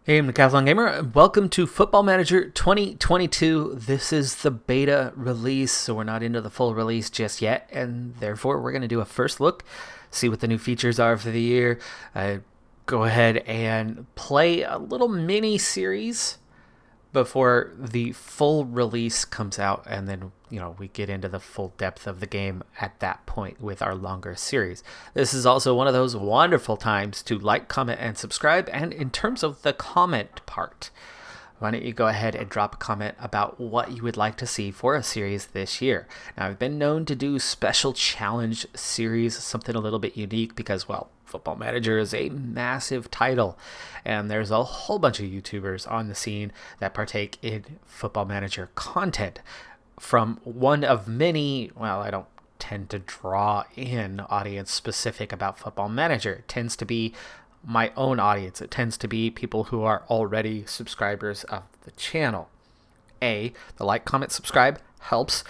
Hey, I'm Decathlon Gamer, and welcome to Football Manager 2022. This is the beta release, so we're not into the full release just yet, and therefore we're going to do a first look, see what the new features are for the year, go ahead and play a little mini-series before the full release comes out, and then we get into the full depth of the game at that point with our longer series. This is also one of those wonderful times to like, comment, and subscribe. And in terms of the comment part, why don't you go ahead and drop a comment about what you would like to see for a series this year. Now, I've been known to do special challenge series, something a little bit unique because, well, Football Manager is a massive title, and there's a whole bunch of YouTubers on the scene that partake in Football Manager content. From one of many, well, I don't tend to draw in audience specific about Football Manager. It tends to be my own audience. It tends to be people who are already subscribers of the channel. The like, comment, subscribe helps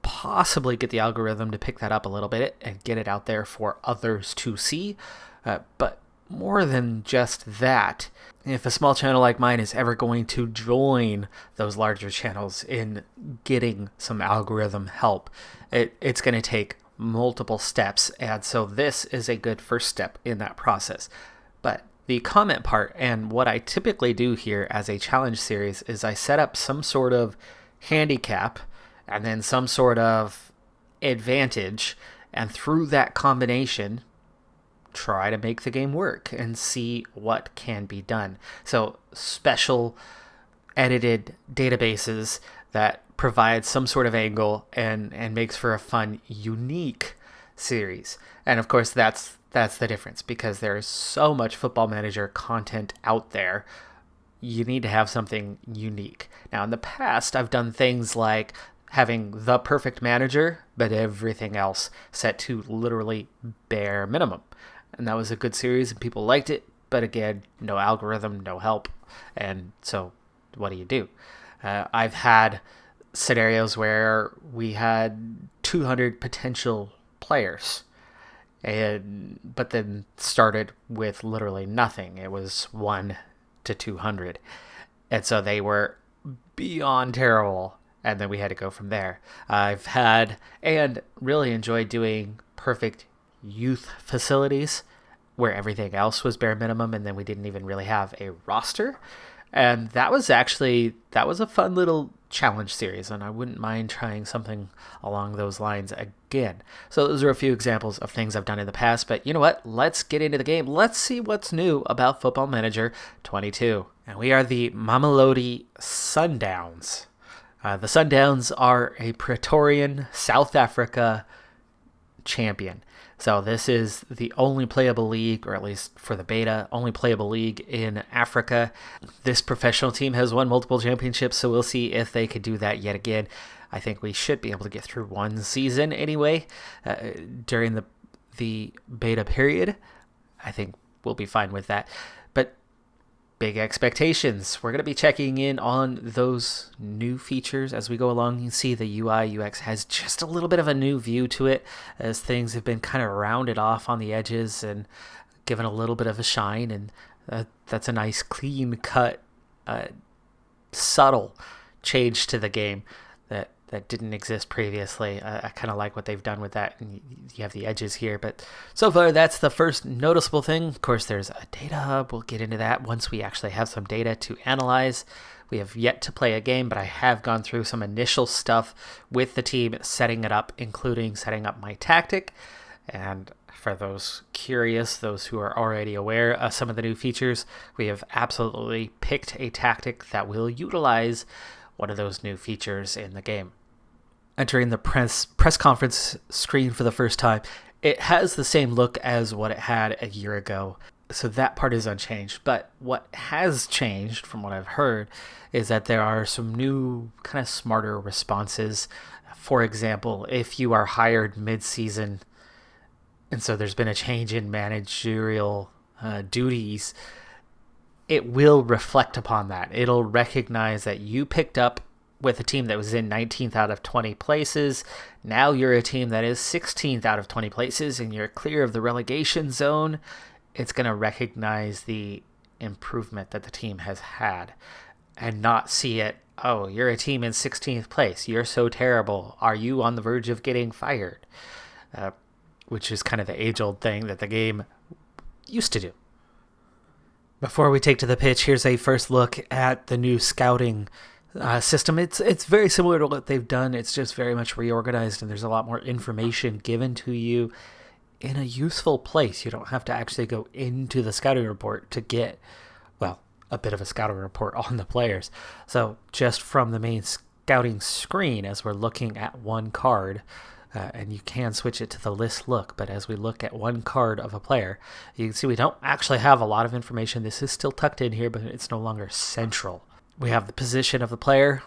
possibly get the algorithm to pick that up a little bit and get it out there for others to see. But more than just that, if a small channel like mine is ever going to join those larger channels in getting some algorithm help, it's going to take multiple steps. And so this is a good first step in that process. But the comment part, and what I typically do here as a challenge series, is I set up some sort of handicap and then some sort of advantage, and through that combination try to make the game work and see what can be done. So special edited databases that provide some sort of angle and makes for a fun, unique series. And of course that's the difference, because there's so much Football Manager content out there. You need to have something unique. Now, in the past, I've done things like having the perfect manager, but everything else set to literally bare minimum. And that was a good series and people liked it, but again, no algorithm, no help. And so what do? I've had scenarios where we had 200 potential players, but then started with literally nothing. It was 1 to 200. And so they were beyond terrible. And then we had to go from there. I've had and really enjoyed doing perfect youth facilities where everything else was bare minimum, and then we didn't even really have a roster. And that was a fun little challenge series, and I wouldn't mind trying something along those lines again. So those are a few examples of things I've done in the past, but you know what? Let's get into the game. Let's see what's new about Football Manager 22. And we are the Mamelodi Sundowns. The Sundowns are a Praetorian South Africa champion. So this is the only playable league, or at least for the beta, only playable league in Africa. This professional team has won multiple championships, so we'll see if they could do that yet again. I think we should be able to get through one season anyway during the beta period. I think we'll be fine with that. But big expectations. We're going to be checking in on those new features as we go along. You can see the UI UX has just a little bit of a new view to it, as things have been kind of rounded off on the edges and given a little bit of a shine, and that's a nice clean cut subtle change to the game that didn't exist previously. I kind of like what they've done with that, and you have the edges here. But so far, that's the first noticeable thing. Of course, there's a data hub. We'll get into that once we actually have some data to analyze. We have yet to play a game, but I have gone through some initial stuff with the team, setting it up, including setting up my tactic. And for those curious, those who are already aware of some of the new features, we have absolutely picked a tactic that will utilize one of those new features in the game. Entering the press conference screen for the first time, it has the same look as what it had a year ago, so that part is unchanged. But what has changed, from what I've heard, is that there are some new kind of smarter responses. For example, if you are hired mid-season, and so there's been a change in managerial duties, it will reflect upon that. It'll recognize that you picked up with a team that was in 19th out of 20 places. Now you're a team that is 16th out of 20 places and you're clear of the relegation zone. It's going to recognize the improvement that the team has had and not see it, oh, you're a team in 16th place. You're so terrible. Are you on the verge of getting fired? Which is kind of the age-old thing that the game used to do. Before we take to the pitch, here's a first look at the new scouting system. It's very similar to what they've done. It's just very much reorganized, and there's a lot more information given to you in a useful place. You don't have to actually go into the scouting report to get, well, a bit of a scouting report on the players. So just from the main scouting screen, as we're looking at one card, and you can switch it to the list look, but as we look at one card of a player, you can see we don't actually have a lot of information. This is still tucked in here, but it's no longer central. We have the position of the player.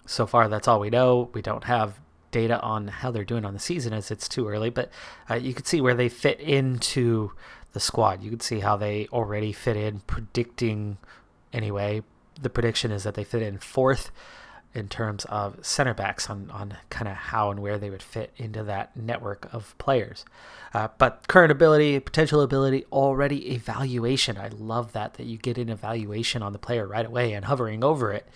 So far, that's all we know. We don't have data on how they're doing on the season, as it's too early, but you can see where they fit into the squad. You can see how they already fit in, predicting anyway. The prediction is that they fit in 4th in terms of center backs on kind of how and where they would fit into that network of players. But current ability, potential ability, already evaluation. I love that you get an evaluation on the player right away, and hovering over it,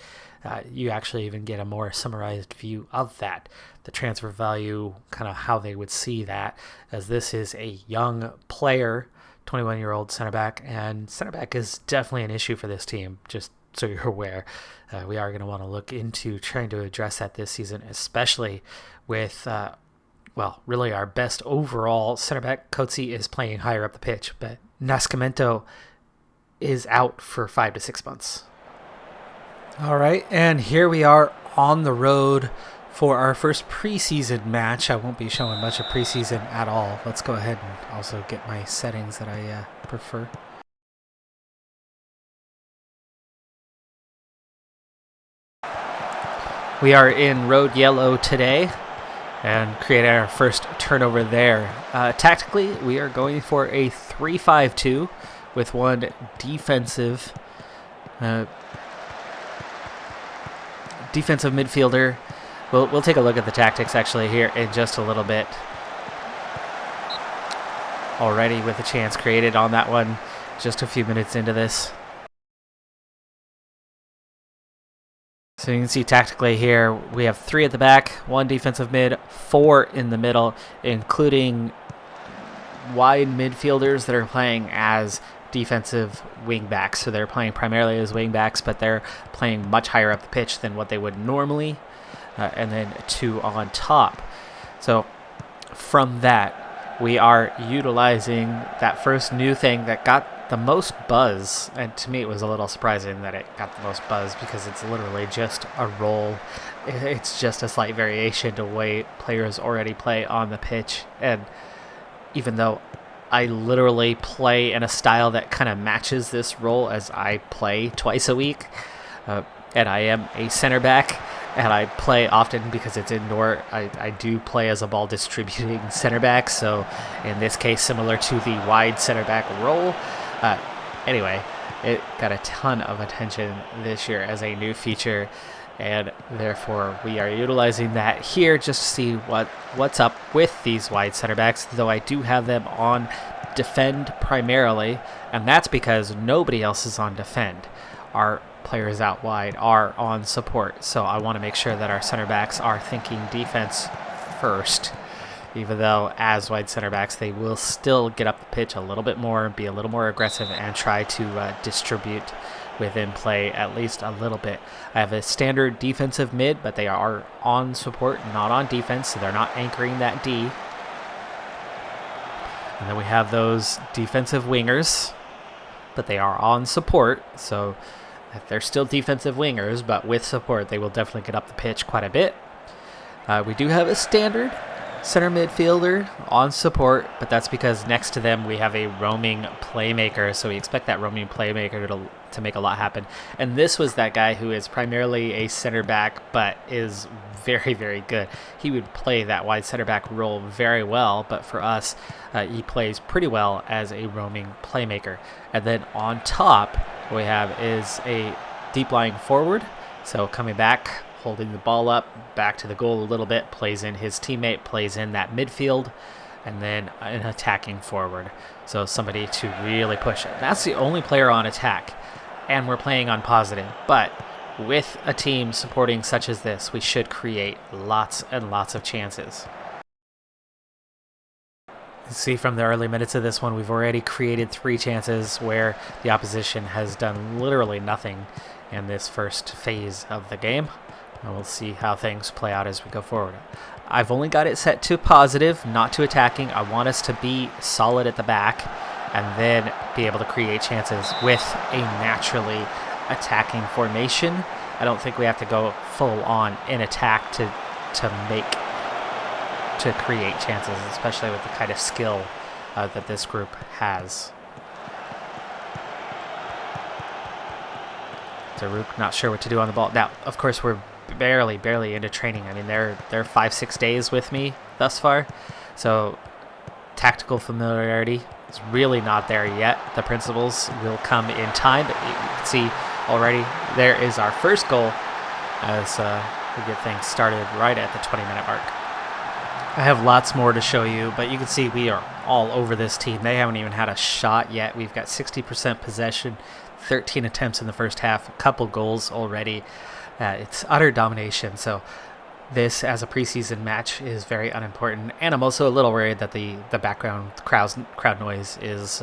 you actually even get a more summarized view of that. The transfer value, kind of how they would see that, as this is a young player, 21-year-old center back, and center back is definitely an issue for this team, just so you're aware. We are going to want to look into trying to address that this season, especially with, really our best overall center back. Coetzee is playing higher up the pitch, but Nascimento is out for 5 to 6 months. All right, and here we are on the road for our first preseason match. I won't be showing much of preseason at all. Let's go ahead and also get my settings that I prefer. We are in road yellow today and created our first turnover there. Tactically, we are going for a 3-5-2 with one defensive midfielder. We'll take a look at the tactics actually here in just a little bit. Already with a chance created on that one, just a few minutes into this. So you can see tactically here, we have 3 at the back, 1 defensive mid, 4 in the middle, including wide midfielders that are playing as defensive wing backs. So they're playing primarily as wing backs, but they're playing much higher up the pitch than what they would normally. And then 2 on top. So from that, we are utilizing that first new thing that got the most buzz, and to me it was a little surprising that it got the most buzz because it's literally just a role. It's just a slight variation to the way players already play on the pitch, and even though I literally play in a style that kind of matches this role as I play twice a week, and I am a center back, and I play often because it's indoor. I do play as a ball distributing center back, so in this case similar to the wide center back role. Anyway, it got a ton of attention this year as a new feature, and therefore we are utilizing that here just to see what's up with these wide center backs, though I do have them on defend primarily, and that's because nobody else is on defend. Our players out wide are on support, so I want to make sure that our center backs are thinking defense first, even though as wide center backs they will still get up the pitch a little bit more, be a little more aggressive, and try to distribute within play at least a little bit. I have a standard defensive mid, but they are on support, not on defense, so they're not anchoring that D. And then we have those defensive wingers, but they are on support, so they're still defensive wingers, but with support they will definitely get up the pitch quite a bit. We do have a standard center midfielder on support, but that's because next to them we have a roaming playmaker, so we expect that roaming playmaker to make a lot happen. And this was that guy who is primarily a center back but is very, very good. He would play that wide center back role very well, but for us he plays pretty well as a roaming playmaker. And then on top what we have is a deep lying forward, so coming back, holding the ball up, back to the goal a little bit, plays in his teammate, plays in that midfield, and then an attacking forward. So somebody to really push it. That's the only player on attack, and we're playing on positive. But with a team supporting such as this, we should create lots and lots of chances. You see from the early minutes of this one, we've already created 3 chances where the opposition has done literally nothing in this first phase of the game. And we'll see how things play out as we go forward. I've only got it set to positive, not to attacking. I want us to be solid at the back and then be able to create chances with a naturally attacking formation. I don't think we have to go full on in attack to create chances, especially with the kind of skill that this group has. Daruk not sure what to do on the ball. Now, of course, we're barely into training. I mean, they're 5-6 days with me thus far, so tactical familiarity is really not there yet. The principles will come in time, but you can see already there is our first goal as we get things started right at the 20-minute mark. I have lots more to show you, but you can see we are all over this team. They haven't even had a shot yet. We've got 60% possession, 13 attempts in the first half, a couple goals already. It's utter domination. So this, as a preseason match, is very unimportant. And I'm also a little worried that the background crowd noise is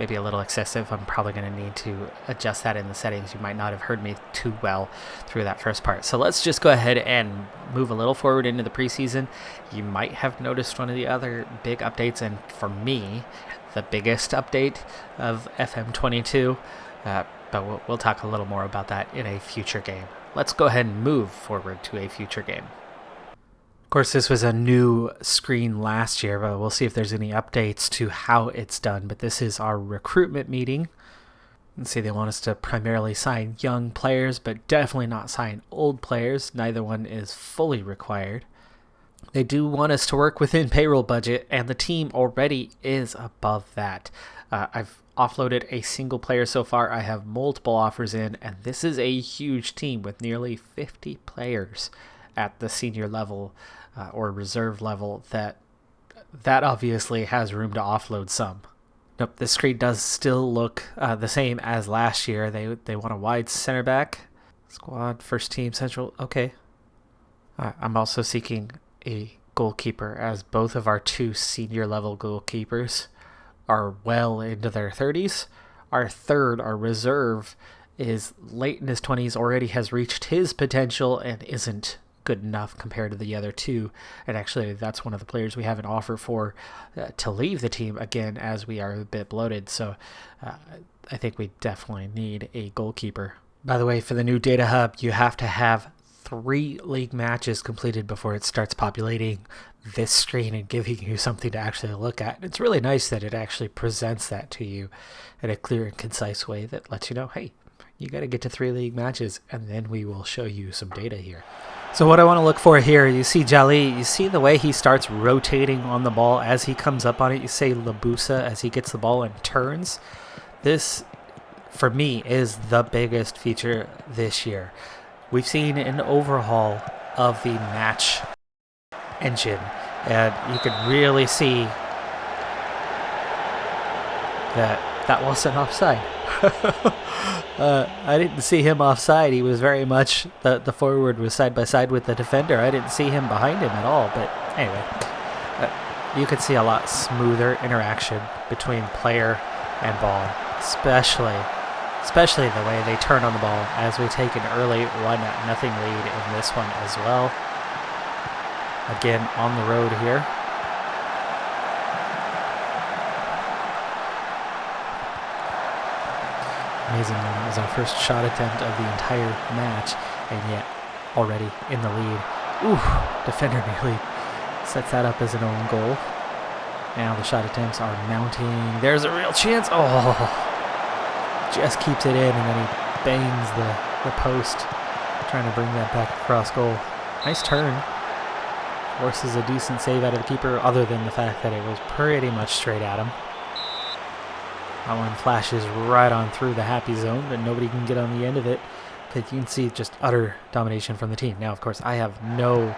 maybe a little excessive. I'm probably going to need to adjust that in the settings. You might not have heard me too well through that first part. So let's just go ahead and move a little forward into the preseason. You might have noticed one of the other big updates, and for me, the biggest update of FM22. But we'll talk a little more about that in a future game. Let's go ahead and move forward to a future game. Of course, this was a new screen last year, but we'll see if there's any updates to how it's done. But this is our recruitment meeting. You can see they want us to primarily sign young players, but definitely not sign old players. Neither one is fully required. They do want us to work within payroll budget, and the team already is above that. I've offloaded a single player so far. I have multiple offers in, and this is a huge team with nearly 50 players at the senior level or reserve level. That obviously has room to offload some. Nope, this screen does still look the same as last year. They want a wide center back. Squad, first team, central. Okay. I'm also seeking a goalkeeper, as both of our 2 senior level goalkeepers are well into their 30s. Our third, our reserve, is late in his 20s, already has reached his potential and isn't good enough compared to the other 2. And actually, that's one of the players we have an offer for to leave the team, again, as we are a bit bloated. So I think we definitely need a goalkeeper. By the way, for the new data hub, you have to have 3 league matches completed before it starts populating this screen and giving you something to actually look at. It's really nice that it actually presents that to you in a clear and concise way that lets you know, hey, you got to get to 3 league matches, and then we will show you some data here. So what I want to look for here, you see Jali, you see the way he starts rotating on the ball as he comes up on it. You say Labusa as he gets the ball and turns. This, for me, is the biggest feature this year. We've seen an overhaul of the match engine, and you can really see that wasn't offside. I didn't see him offside. He was very much, the forward was side by side with the defender. I didn't see him behind him at all, but anyway, you could see a lot smoother interaction between player and ball, especially the way they turn on the ball as we take an early 1-0 lead in this one as well. Again, on the road here. Amazing one. It was our first shot attempt of the entire match, and yet already in the lead. Ooh, defender nearly sets that up as an own goal. Now the shot attempts are mounting. There's a real chance. Oh, just keeps it in, and then he bangs the post, trying to bring that back across goal. Nice turn. Forces a decent save out of the keeper, other than the fact that it was pretty much straight at him. That one flashes right on through the happy zone, but nobody can get on the end of it. But you can see just utter domination from the team. Now, of course, I have no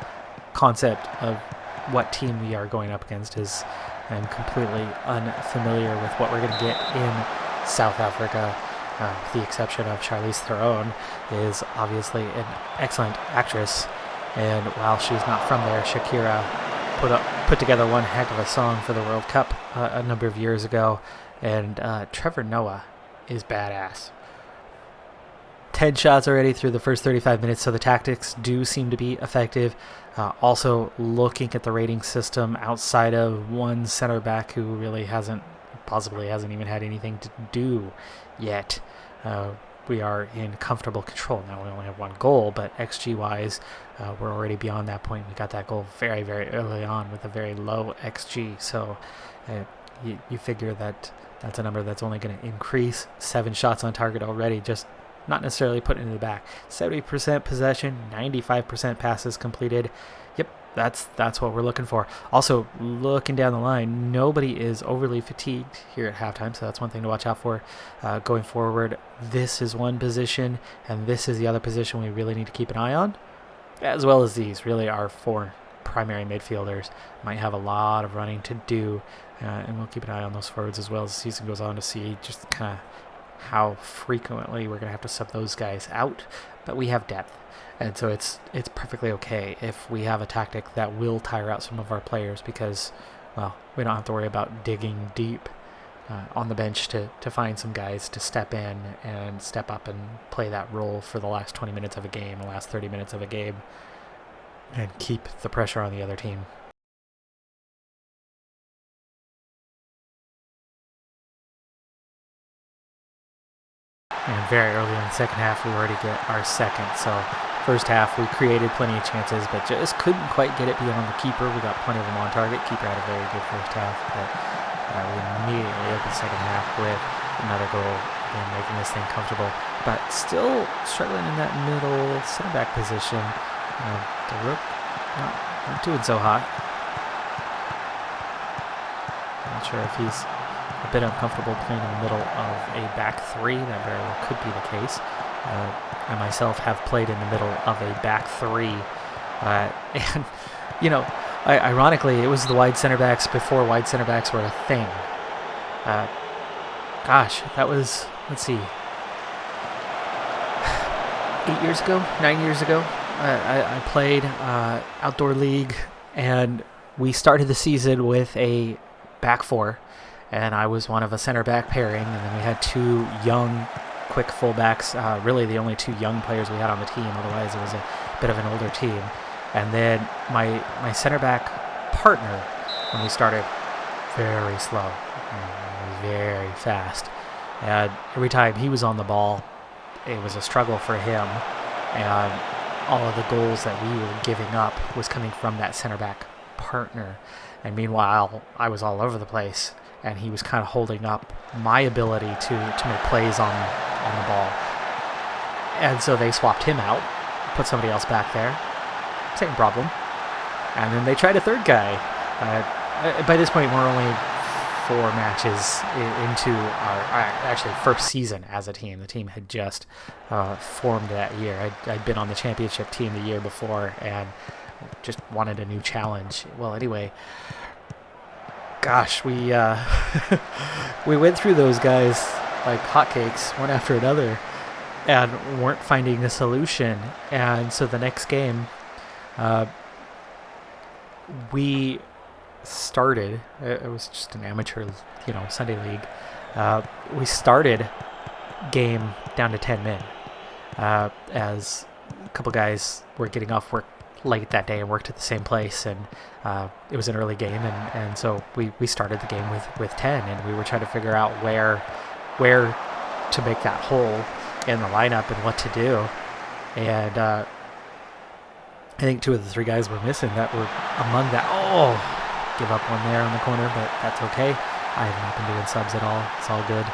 concept of what team we are going up against is I'm completely unfamiliar with what we're going to get in South Africa. With the exception of Charlize Theron, is obviously an excellent actress, and while she's not from there, Shakira put together one heck of a song for the World Cup a number of years ago, and Trevor Noah is badass. 10 shots already through the first 35 minutes, so the tactics do seem to be effective. Also, looking at the rating system, outside of one center back who really possibly hasn't even had anything to do yet, we are in comfortable control. Now we only have one goal, but XG-wise, we're already beyond that point. We got that goal very, very early on with a very low XG, so you figure that's a number that's only going to increase. 7 shots on target already, just not necessarily put into the back. 70% possession, 95% passes completed. Yep, that's what we're looking for. Also, looking down the line, nobody is overly fatigued here at halftime, so that's one thing to watch out for. Going forward, this is one position, and this is the other position we really need to keep an eye on, as well as these. Really, our 4 primary midfielders might have a lot of running to do, and we'll keep an eye on those forwards as well as the season goes on to see just kind of how frequently we're going to have to sub those guys out, but we have depth, and so it's perfectly okay if we have a tactic that will tire out some of our players, because, well, we don't have to worry about digging deep on the bench to find some guys to step in and step up and play that role for the last 20 minutes of a game, the last 30 minutes of a game, and keep the pressure on the other team. And very early in the second half, we already get our second. So first half, we created plenty of chances, but just couldn't quite get it beyond the keeper. We got plenty of them on target. Keeper had a very good first half, but we immediately opened the second half with another goal and making this thing comfortable. But still struggling in that middle center back position. The Rook not doing so hot. Not sure if he's a bit uncomfortable playing in the middle of a back 3. That very well could be the case. I myself have played in the middle of a back 3. And, ironically, it was the wide center backs before wide center backs were a thing. That was, let's see, 8 years ago, 9 years ago. I played outdoor league, and we started the season with a back 4. And I was one of a center back pairing, and then we had 2 young, quick fullbacks, really the only 2 young players we had on the team. Otherwise, it was a bit of an older team. And then my center back partner, when we started, very slow, very fast. And every time he was on the ball, it was a struggle for him. And all of the goals that we were giving up was coming from that center back partner. And meanwhile, I was all over the place, and he was kind of holding up my ability to make plays on the ball. And so they swapped him out, put somebody else back there. Same problem. And then they tried a third guy. By this point, we're only 4 matches into our actually first season as a team. The team had just formed that year. I'd been on the championship team the year before and just wanted a new challenge. Well, anyway, gosh, we we went through those guys like hotcakes, one after another, and weren't finding a solution. And so the next game, we started. It was just an amateur, Sunday league. We started game down to 10 men, as a couple guys were getting off work late that day and worked at the same place, and it was an early game, and so we started the game with 10, and we were trying to figure out where to make that hole in the lineup and what to do. And I think 2 of the 3 guys were missing that were among that. Give up one there on the corner, but that's okay. I have not been doing subs at all. It's all good.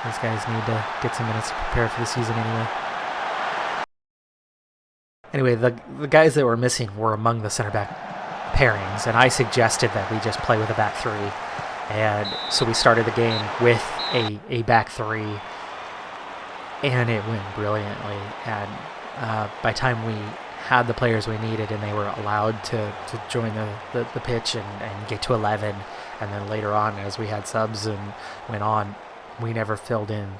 These guys need to get some minutes to prepare for the season anyway. Anyway, the guys that were missing were among the center back pairings, and I suggested that we just play with a back 3. And so we started the game with a back 3, and it went brilliantly. And by the time we had the players we needed and they were allowed to join the pitch and get to 11. And then later on, as we had subs and went on, we never filled in.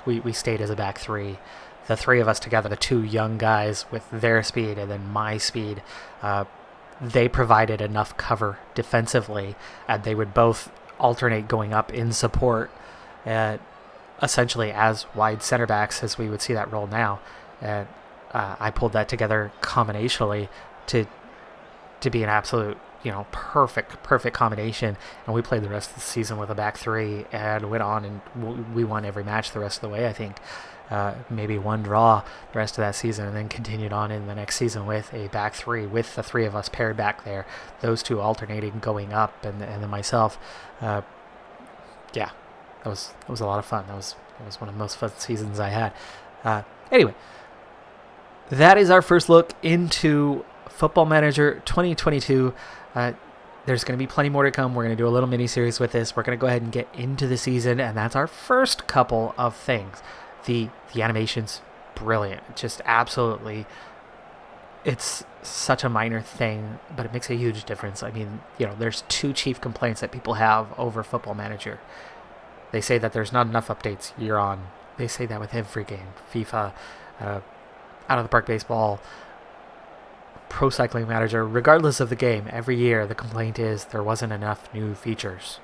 We stayed as a back three. The three of us together, the two young guys with their speed and then my speed, they provided enough cover defensively, and they would both alternate going up in support, essentially as wide center backs as we would see that role now. And I pulled that together combinationally to be an absolute, perfect combination. And we played the rest of the season with a back three and went on and we won every match the rest of the way, I think. Maybe one draw the rest of that season, and then continued on in the next season with a back three with the three of us paired back there, those two alternating going up, and then myself. That was a lot of fun. That was one of the most fun seasons I had. Anyway, that is our first look into Football Manager 2022. There's going to be plenty more to come. We're going to do a little mini-series with this. We're going to go ahead and get into the season, and that's our first couple of things. The animation's brilliant. Just absolutely. It's such a minor thing, but it makes a huge difference. I mean, there's two chief complaints that people have over Football Manager. They say that there's not enough updates year on. They say that with every game. FIFA, Out of the Park Baseball, Pro Cycling Manager, regardless of the game, every year the complaint is there wasn't enough new features.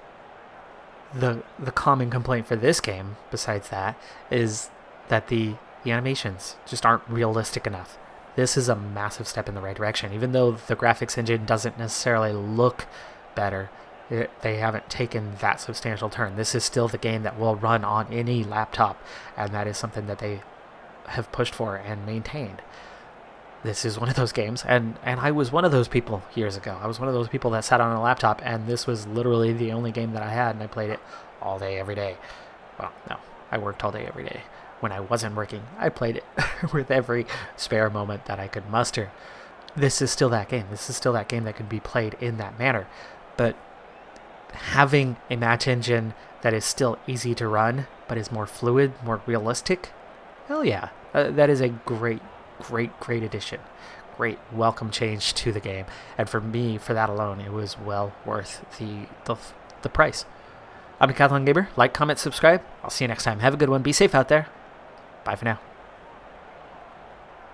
The common complaint for this game, besides that, is that the animations just aren't realistic enough. This is a massive step in the right direction. Even though the graphics engine doesn't necessarily look better, they haven't taken that substantial turn. This is still the game that will run on any laptop, and that is something that they have pushed for and maintained. This is one of those games, and I was one of those people years ago. I was one of those people that sat on a laptop, and this was literally the only game that I had, and I played it all day, every day. Well, no, I worked all day, every day. When I wasn't working, I played it with every spare moment that I could muster. This is still that game. This is still that game that could be played in that manner. But having a match engine that is still easy to run, but is more fluid, more realistic, hell yeah. That is a great addition. Great welcome change to the game. And for me, for that alone, it was well worth the price. I'm Decathlon Gamer. Like, comment, subscribe. I'll see you next time. Have a good one. Be safe out there. Bye for now.